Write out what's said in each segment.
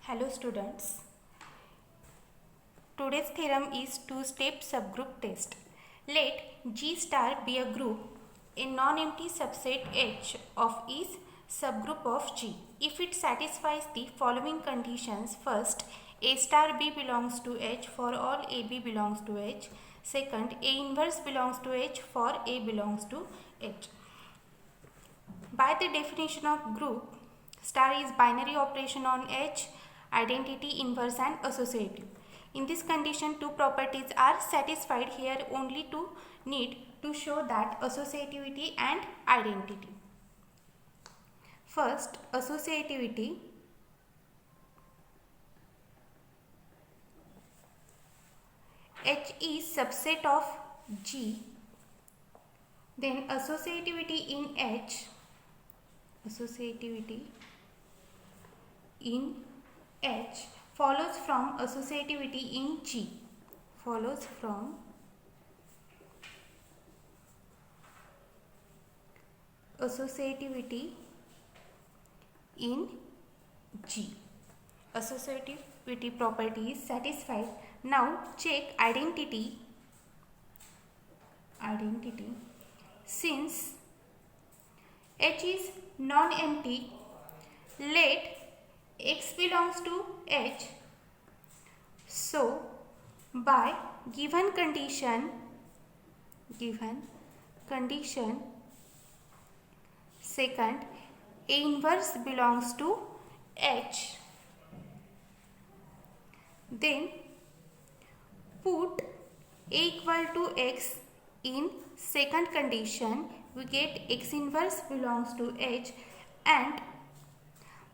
Hello students. Today's theorem is two-step subgroup test. Let G star be a group, a non-empty subset H of each subgroup of G. If it satisfies the following conditions: first, A star B belongs to H for all AB belongs to H. Second, A inverse belongs to H for A belongs to H. By the definition of group, star is binary operation on H, identity, inverse and associative. In this condition, two properties are satisfied. Here only to need to show that associativity and identity. First, associativity. H is subset of G. Then associativity in H. Associativity in H follows from associativity in G. Follows from associativity in G. Associativity property is satisfied. Now check identity. Identity. Since H is non-empty, let X belongs to H. So, by given condition, second, A inverse belongs to H. Then put A equal to X in second condition, we get X inverse belongs to H, and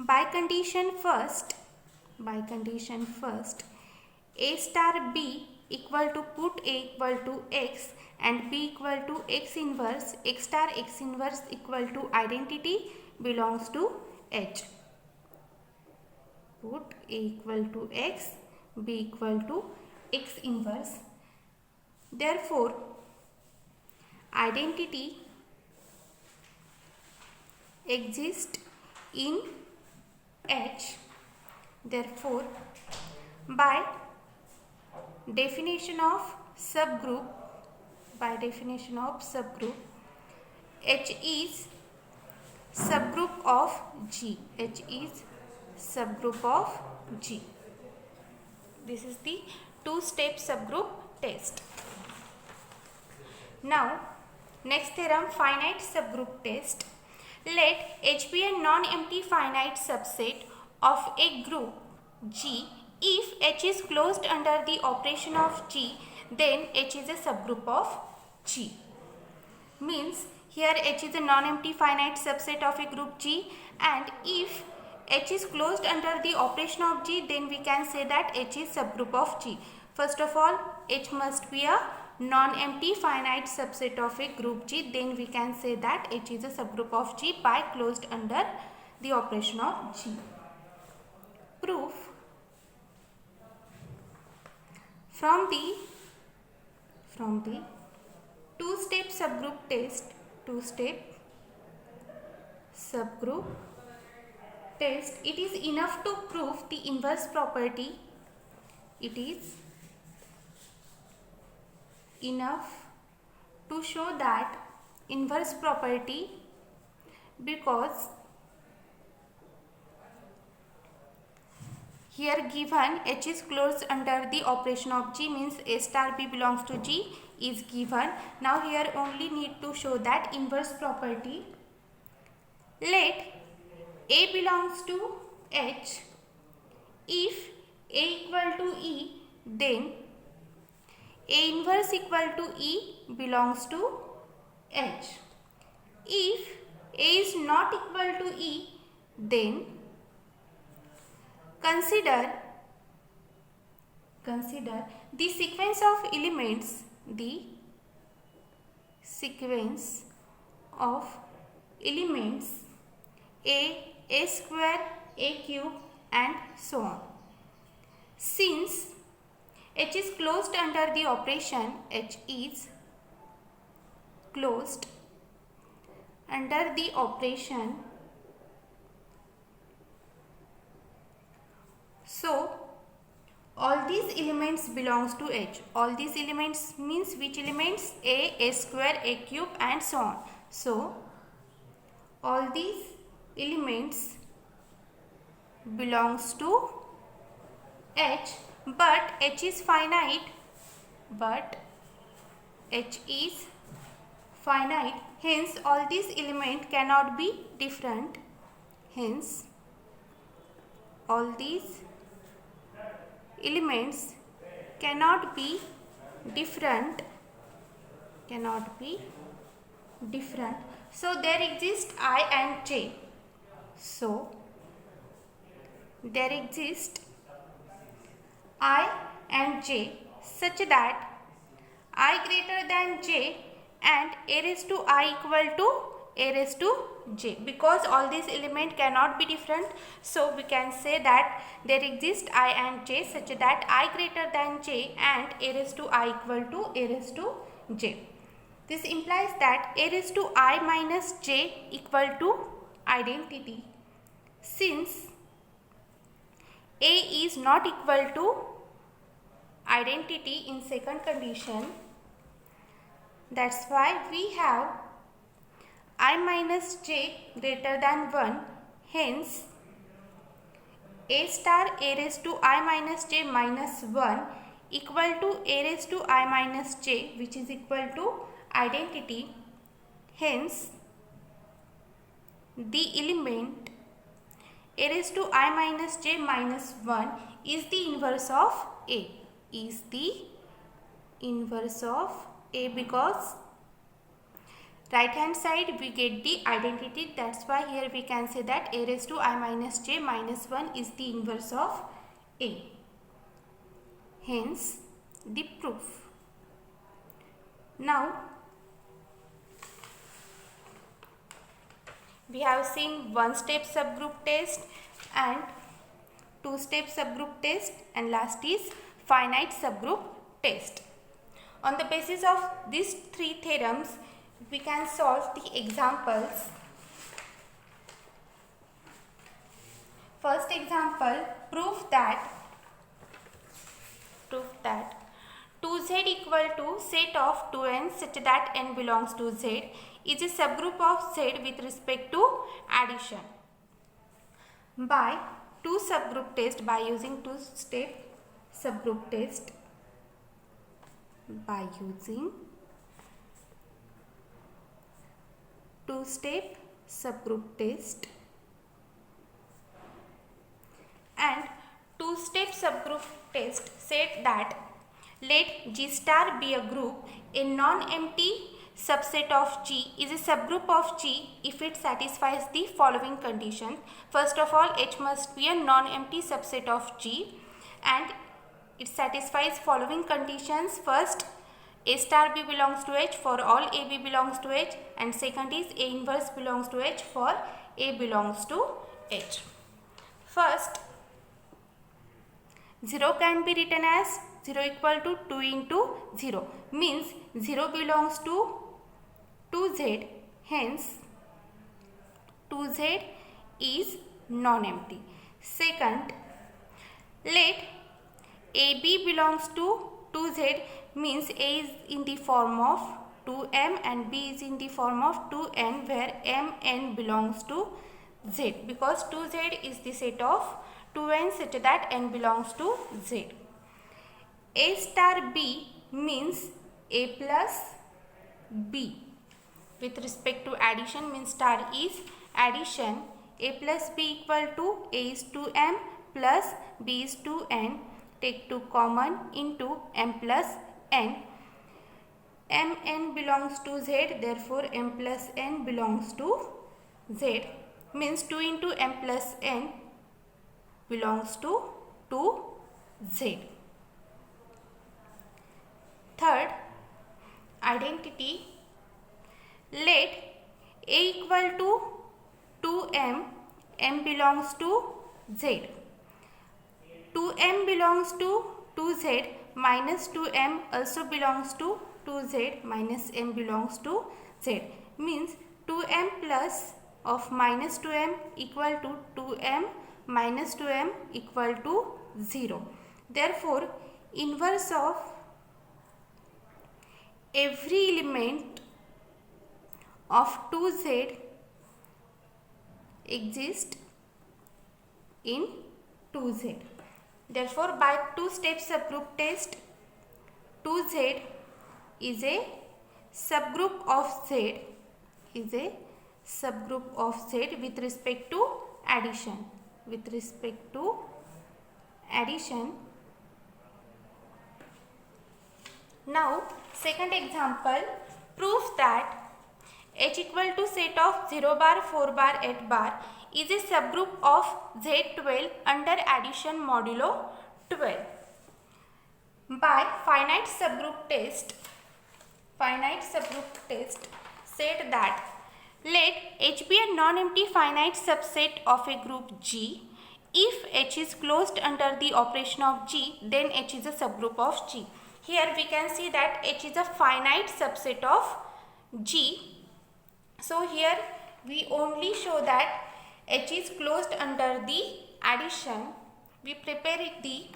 by condition first, A star B equal to put A equal to X and B equal to X inverse, X star X inverse equal to identity belongs to H. Put A equal to X, B equal to X inverse. Therefore, identity exists in H. Therefore, by definition of subgroup, H is subgroup of G. H is subgroup of G. This is the two-step subgroup test. Now, next theorem, finite subgroup test. Let H be a non-empty finite subset of a group G. If H is closed under the operation of G, then H is a subgroup of G. Means here H is a non-empty finite subset of a group G, and if H is closed under the operation of G, then we can say that H is subgroup of G. First of all, H must be a non-empty finite subset of a group G, then we can say that H is a subgroup of G by closed under the operation of G. Proof. From the two-step subgroup test, it is enough to prove the inverse property. It is enough to show that inverse property, because here given H is closed under the operation of G, means A star B belongs to G is given. Now here only need to show that inverse property. Let A belongs to H. If A equal to E, then A inverse equal to E belongs to H. If A is not equal to E, then consider the sequence of elements, A square, A cube and so on. Since H is closed under the operation, H is closed under the operation, So all these elements belongs to H. All these elements means which elements? A square, A cube and so on. So all these elements belongs to H, but H is finite. Hence all these elements cannot be different. Hence all these elements cannot be different. So there exist I and J. So there exist I and J such that I greater than J and A raised to I equal to A raised to J. Because all these elements cannot be different, so we can say that there exist I and J such that I greater than J and A raised to I equal to A raised to J. This implies that A raised to I minus J equal to identity. Since A is not equal to identity in second condition, that's why we have I minus J greater than 1. Hence A star A raised to I minus J minus 1 equal to A raised to I minus J, which is equal to identity. Hence the element A raised to I minus J minus 1 is the inverse of A. Because right hand side we get the identity. That's why here we can say that A raised to I minus J minus 1 is the inverse of A. Hence the proof. Now we have seen one-step subgroup test and two-step subgroup test, and last is finite subgroup test. On the basis of these three theorems, we can solve the examples. First example, prove that 2z equal to set of 2n such that n belongs to z is a subgroup of z with respect to addition. By two-subgroup test, by using two-step subgroup test, and two-step subgroup test said that let G star be a group, a non-empty subset of G is a subgroup of G if it satisfies the following conditions. First of all, H must be a non-empty subset of G and it satisfies following conditions. First, A star B belongs to H for all AB belongs to H, and second is A inverse belongs to H for A belongs to H. First, 0 can be written as 0 equal to 2 into 0, means 0 belongs to 2z, hence 2z is non-empty. Second, let AB belongs to 2z, means A is in the form of 2m and B is in the form of 2n, where mn belongs to z, because 2z is the set of 2n such that n belongs to z. A star B means A plus B. With respect to addition, means star is addition. A plus B equal to A is 2m plus B is 2n. Take 2 common into m plus n. Mn belongs to z, therefore m plus n belongs to z, means 2 into m plus n belongs to 2z. Third identity, let A equal to 2m, m belongs to z. 2m belongs to 2z minus 2m also belongs to 2z minus m belongs to z, means 2m plus of minus 2m equal to 2m minus 2m equal to 0. Therefore, inverse of every element of 2z exists in 2z. Therefore, by two-step subgroup test, 2z is a subgroup of z, is a subgroup of z with respect to addition. With respect to addition. Now, second example, prove that H equal to set of 0 bar, 4 bar, 8 bar is a subgroup of Z12 under addition modulo 12. By finite subgroup test said that let H be a non-empty finite subset of a group G. If H is closed under the operation of G, then H is a subgroup of G. Here we can see that H is a finite subset of G. So here we only show that H is closed under the addition. We prepare the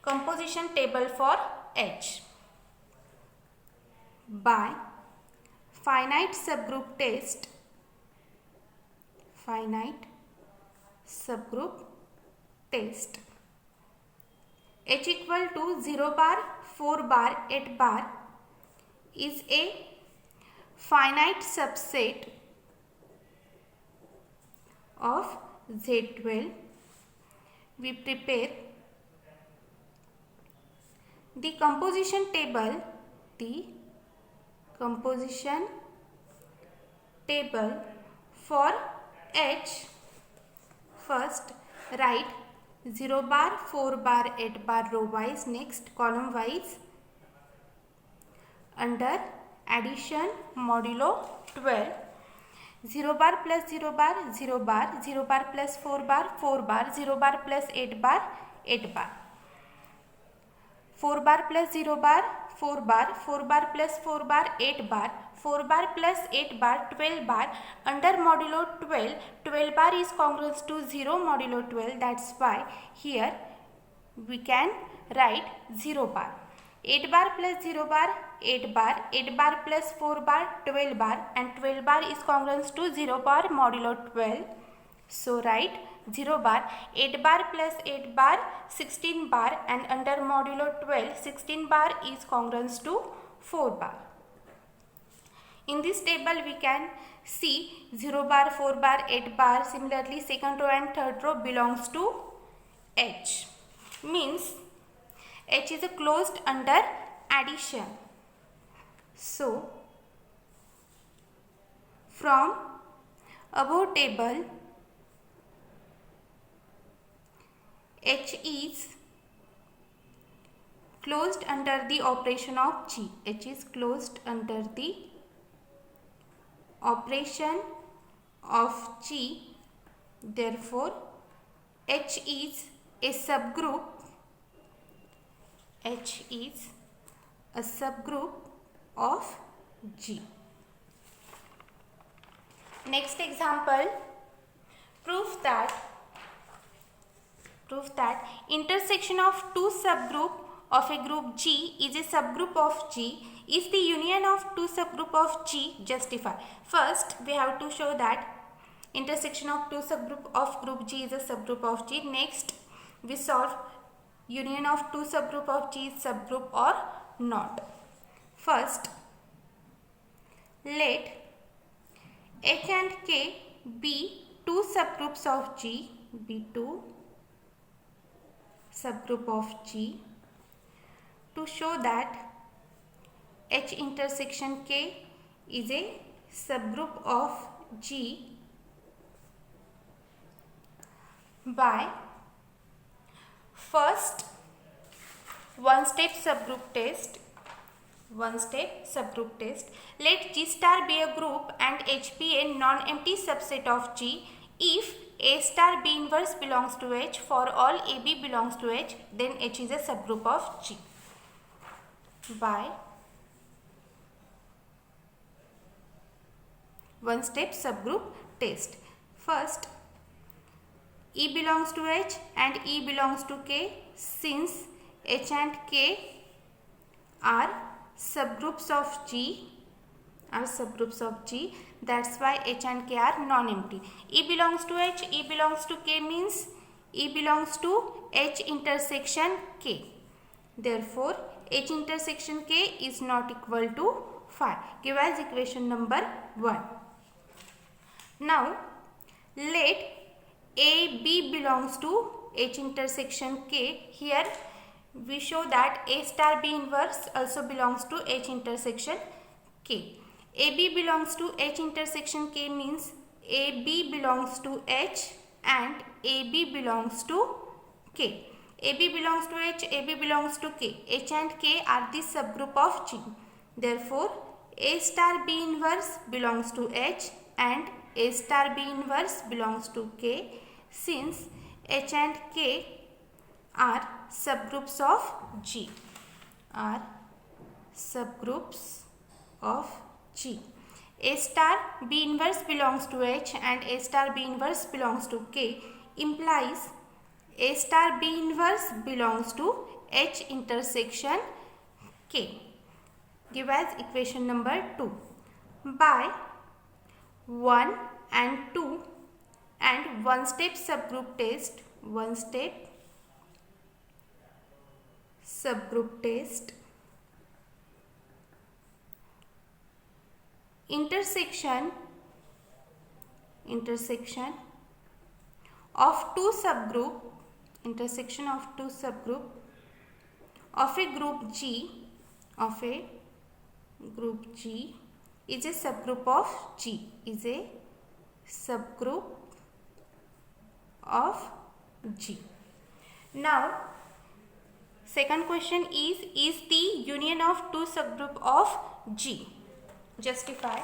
composition table for H. By finite subgroup test, H equal to 0 bar, 4 bar, 8 bar is a finite subset of Z12. We prepare the composition table. For H. First write 0 bar, 4 bar, 8 bar row wise, next column wise under addition modulo 12. 0 bar plus 0 bar, 0 bar, 0 bar plus 4 bar, 4 bar, 0 bar plus 8 bar, 8 bar. 4 bar plus 0 bar, 4 bar, 4 bar plus 4 bar, 8 bar, 4 bar plus 8 bar, 12 bar, under modulo 12, 12 bar is congruous to 0 modulo 12, that's why here we can write 0 bar. 8 bar plus 0 bar, 8 bar, 8 bar plus 4 bar, 12 bar, and 12 bar is congruous to 0 bar modulo 12. So write 0 bar, 8 bar plus 8 bar, 16 bar, and under modulo 12, 16 bar is congruous to 4 bar. In this table we can see 0 bar, 4 bar, 8 bar. Similarly, second row and third row belongs to H. Means H is closed under addition. So, from above table, H is closed under the operation of G. H is closed under the operation of G. Therefore, H is a subgroup. H is a subgroup of G. Next example, prove that intersection of two subgroup of a group G is a subgroup of G if the union of two subgroup of G justify. First, we have to show that intersection of two subgroup of group G is a subgroup of G. Next, we solve union of two subgroup of G is subgroup or not. First, let H and K be two subgroups of G, be two subgroup of G. To show that H intersection K is a subgroup of G, by first one-step subgroup test. Let G star be a group and H be a non-empty subset of G. If A star B inverse belongs to H, for all AB belongs to H, then H is a subgroup of G. By one-step subgroup test. First, E belongs to H and E belongs to K, since H and K are subgroups of G, that's why H and K are non-empty. E belongs to H, E belongs to K means E belongs to H intersection K. Therefore, H intersection K is not equal to 5. Give as equation number 1. Now, let AB belongs to H intersection K. Here, we show that A star B inverse also belongs to H intersection K. AB belongs to H intersection K means AB belongs to H and AB belongs to K. AB belongs to H, AB belongs to K. H and K are the subgroup of G. Therefore, A star B inverse belongs to H and A star B inverse belongs to K, since H and K are subgroups of G. A star B inverse belongs to H and A star B inverse belongs to K implies A star B inverse belongs to H intersection K. Give as equation number 2. By 1 and 2 and one step subgroup test, intersection of two subgroup of a group G is a subgroup of G, Now, second question is the union of two subgroup of G. Justify.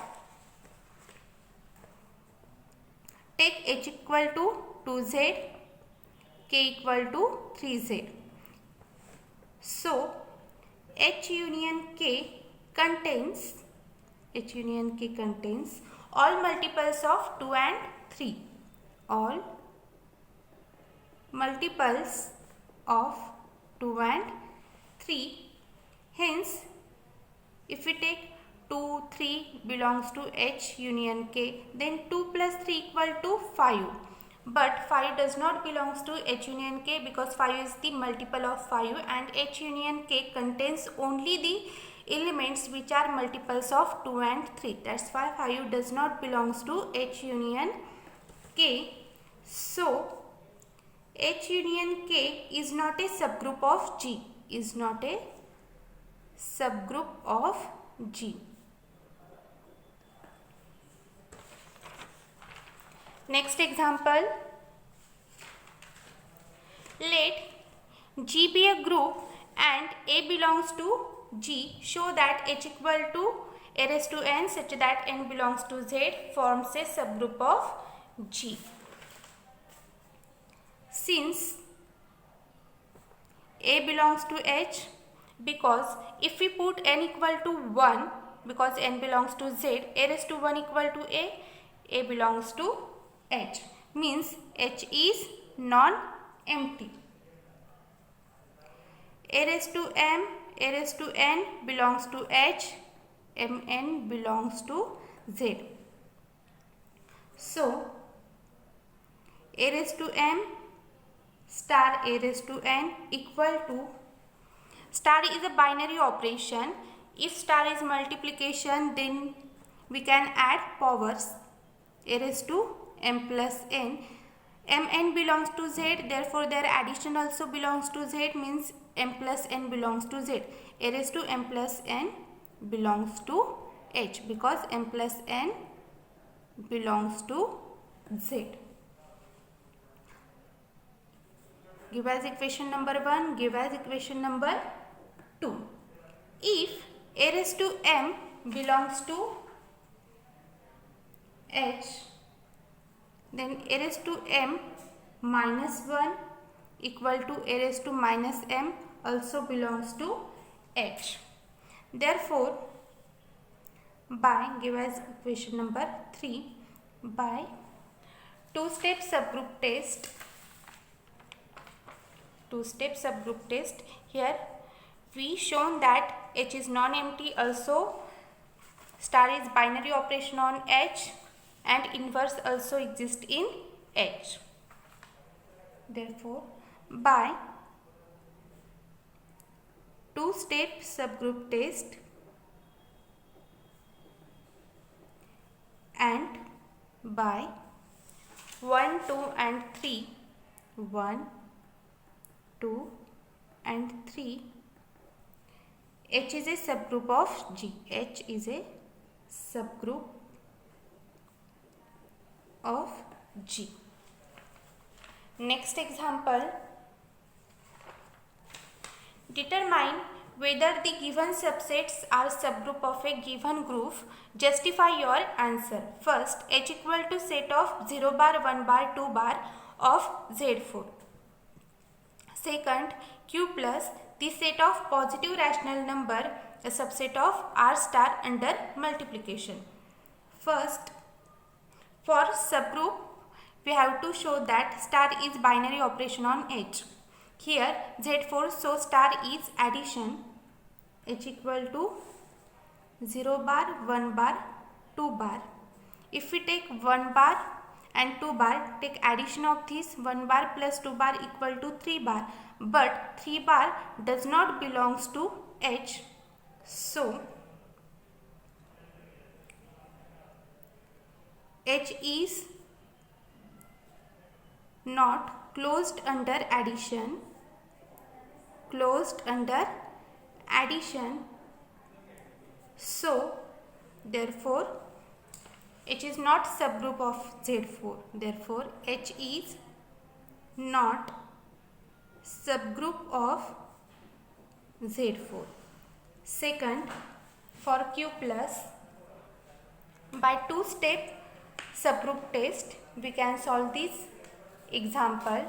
Take H equal to 2Z, K equal to 3Z. So, H union K contains all multiples of 2 and 3. All multiples of 2 and 3. Hence, if we take 2, 3 belongs to H union K, then 2 plus 3 equal to 5. But 5 does not belongs to H union K because 5 is the multiple of 5 and H union K contains only the elements which are multiples of 2 and 3. That's why 5 does not belongs to H union K. So, H union K is not a subgroup of G, Next example, let G be a group and A belongs to G. Show that H equal to A raised to N such that N belongs to Z forms a subgroup of G. Since A belongs to H, because if we put N equal to 1, because N belongs to Z, A raised to 1 equal to A belongs to H, means H is non-empty. A raised to M, A raised to N belongs to H, Mn belongs to Z. So, A raised to M star A raised to N equal to, star is a binary operation. If star is multiplication, then we can add powers. A raised to M plus N. Mn belongs to Z, therefore their addition also belongs to Z, means M plus N belongs to Z. A raised to M plus N belongs to H because M plus N belongs to Z. Give as equation number 1, give as equation number 2. If A raised to M belongs to H, then A raised to M minus 1 equal to A raised to minus M also belongs to H. Therefore, by, give as equation number 3, by two-step subgroup test, two-step subgroup test. Here we shown that H is non-empty, also star is binary operation on H, and inverse also exists in H. Therefore, by two-step subgroup test and by 1, 2 and 3, 1, 2 and 3, H is a subgroup of G. H is a subgroup of G. Next example, determine whether the given subsets are subgroup of a given group. Justify your answer. First, H equal to set of 0 bar, 1 bar, 2 bar of Z4. Second, Q plus the set of positive rational number, a subset of R star under multiplication. First, for subgroup, we have to show that star is binary operation on H. Here Z4, so star is addition. H equal to 0 bar, 1 bar, 2 bar. If we take 1 bar and 2 bar, take addition of this 1 bar plus 2 bar equal to 3 bar. But 3 bar does not belongs to H. So H is not closed under addition. Closed under addition. So therefore H is not subgroup of Z4. Therefore H is not subgroup of Z4. Second, for Q plus, by two-step subgroup test we can solve this example.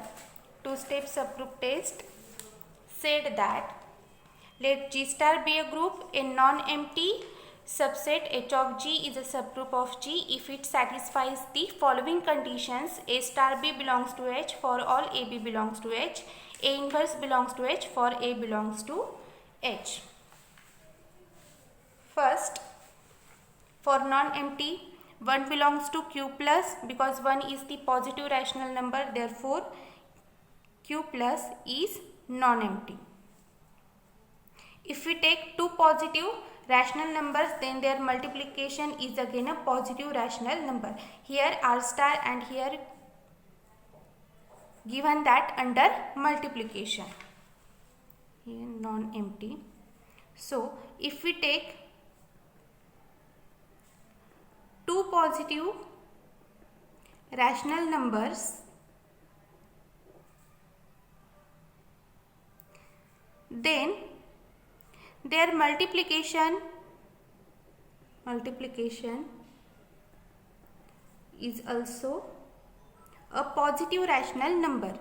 Two-step subgroup test said that let G star be a group, a non-empty subset H of G is a subgroup of G if it satisfies the following conditions: A star B belongs to H for all AB belongs to H, A inverse belongs to H for A belongs to H. First, for non-empty, 1 belongs to Q plus because 1 is the positive rational number, therefore Q plus is non-empty. If we take two positive rational numbers, then their multiplication is again a positive rational number. Here R star and here given that under multiplication. Here non-empty. So if we take two positive rational numbers, then their multiplication is also a positive rational number.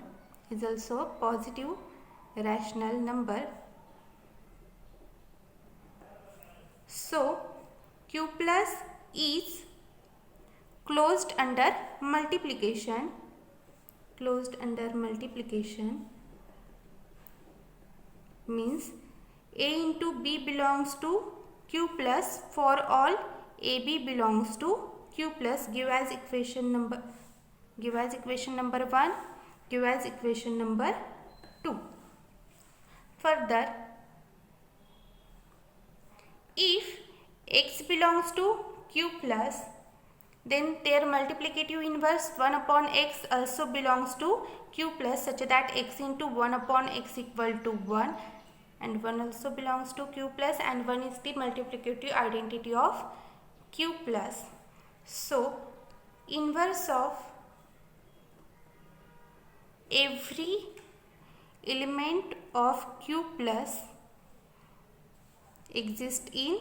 So Q plus is closed under multiplication. Means A into B belongs to Q plus for all AB belongs to Q plus. Give as equation number 1, give as equation number 2. Further, if X belongs to Q plus, then their multiplicative inverse 1 upon X also belongs to Q plus, such that X into 1 upon X equal to 1, and 1 also belongs to Q plus, and 1 is the multiplicative identity of Q plus. So inverse of every element of Q plus exists in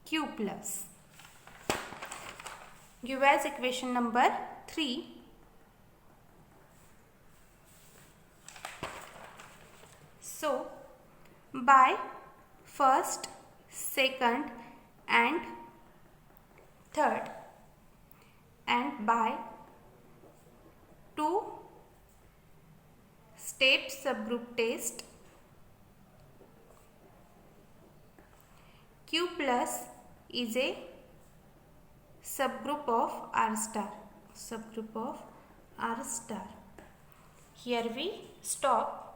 Q plus. Give as equation number 3. So by first, second and third, and by 2 step subgroup test. Q plus is a subgroup of R star. Subgroup of R star. Here we stop.